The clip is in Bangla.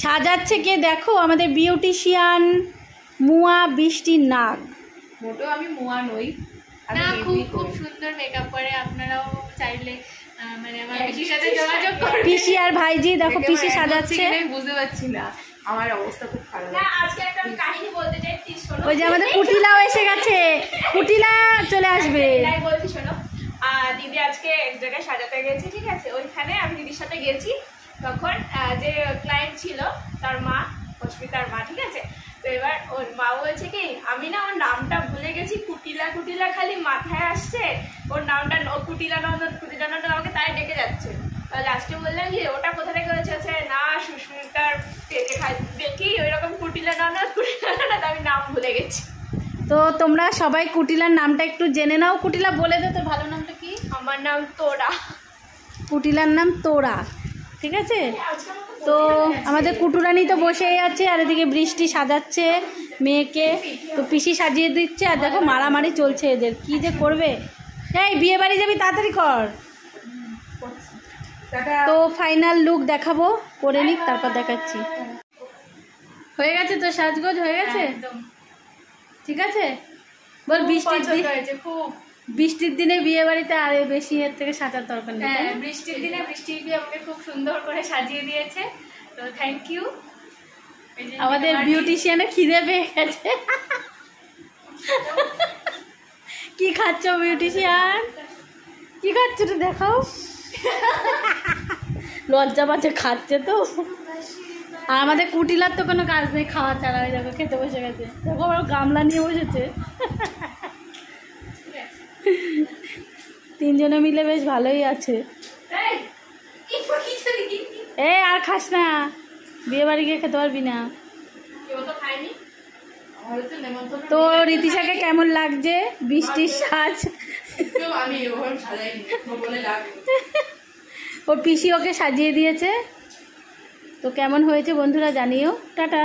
সাজাচ্ছে কে দেখো, আমাদের বিউটিশিয়ান মুয়া বৃষ্টির নাক। মোটেও আমি মুয়া নই, না খুব খুব সুন্দর মেকআপ করে। আপনারাও চাইলে মানে আমার পিসির সাথে যোগাযোগ করুন। পিসি আর ভাইজি দেখো, পিসি সাজাচ্ছে। আমি বুঝতে পারছি না, আমার অবস্থা খুব খারাপ। না আজকে একটা আমি কাহিনী বলতে চাই, প্লিজ শোনো। ওই যে আমাদের কুটিলাও এসে গেছে, কুটিলা চলে আসবে। তাই বলছি শোনো, দিদি আজকে এক জায়গায় সাজাতে গেছে, ঠিক আছে? ওইখানে আমি দিদির সাথে গেছি, তখন যে ক্লায়েন্ট ছিল তার মা, অস্মিতার মা, ঠিক আছে? তো এবার ওর মা বলছে কি, আমি না ওর নামটা ভুলে গেছি, কুটিলা কুটিলা খালি মাথায় আসছে, ওর নামটা কুটিলা নন্দন, কুটিলা নন্দন আমাকে তাই ডেকে যাচ্ছে। লাস্টে বললাম যে ওটা কোথা থেকে হয়েছে? না সুস্মিতার পেটে খাই দেখি ওইরকম কুটিলা নন্দন কুটিলা নন্দন, আমি নাম ভুলে গেছি। তো তোমরা সবাই কুটিলার নামটা একটু জেনে নাও। কুটিলা বলে দে তোর ভালো নামটা কি? আমার নাম তোরা। কুটিলার নাম তোরা, ঠিক আছে? তো আমাদের কুটুরানি তো বসেই আছে, আর এদিকে বৃষ্টি সাজাচ্ছে মেয়েকে, তো পিসি সাজিয়ে দিচ্ছে। আর দেখো মারামারি চলছে এদের, কি যে করবে। এই বিয়ে বাড়ি যাবি, তাড়াতাড়ি কর। তো ফাইনাল লুক দেখাবো, করে নিক তারপর দেখাচ্ছি। হয়ে গেছে তো, সাজগোজ হয়ে গেছে, ঠিক আছে? বল বৃষ্টির দিনে বিয়ে বাড়িতে আর বেশি এর থেকে সাজার দরকার নেই। হ্যাঁ, বৃষ্টির দিনে বৃষ্টি আমাকে খুব সুন্দর করে সাজিয়ে দিয়েছে, তো থ্যাংক ইউ। আমাদের বিউটিশিয়ানের খিদে পেয়ে গেছে। কি খাচ্ছ বিউটিশিয়ান, কি খাচ্ছ তো দেখাও। লজ্জা পাচ্ছে, খাচ্ছে তো। আর আমাদের কুটিলার তো কোনো কাজ নেই খাওয়া ছাড়া, ওই দেখো খেতে বসে গেছে, দেখো আবার গামলা নিয়ে বসেছে। তিনজনে মিলে বেশ ভালোই আছে। এ আর খাস না, বিয়ে বাড়ি গিয়ে খেতে পারবি না। তো রীতিশাকে কেমন লাগছে বৃষ্টির সাজ? ওর পিসি ওকে সাজিয়ে দিয়েছে, তো কেমন হয়েছে বন্ধুরা জানিও। টাটা।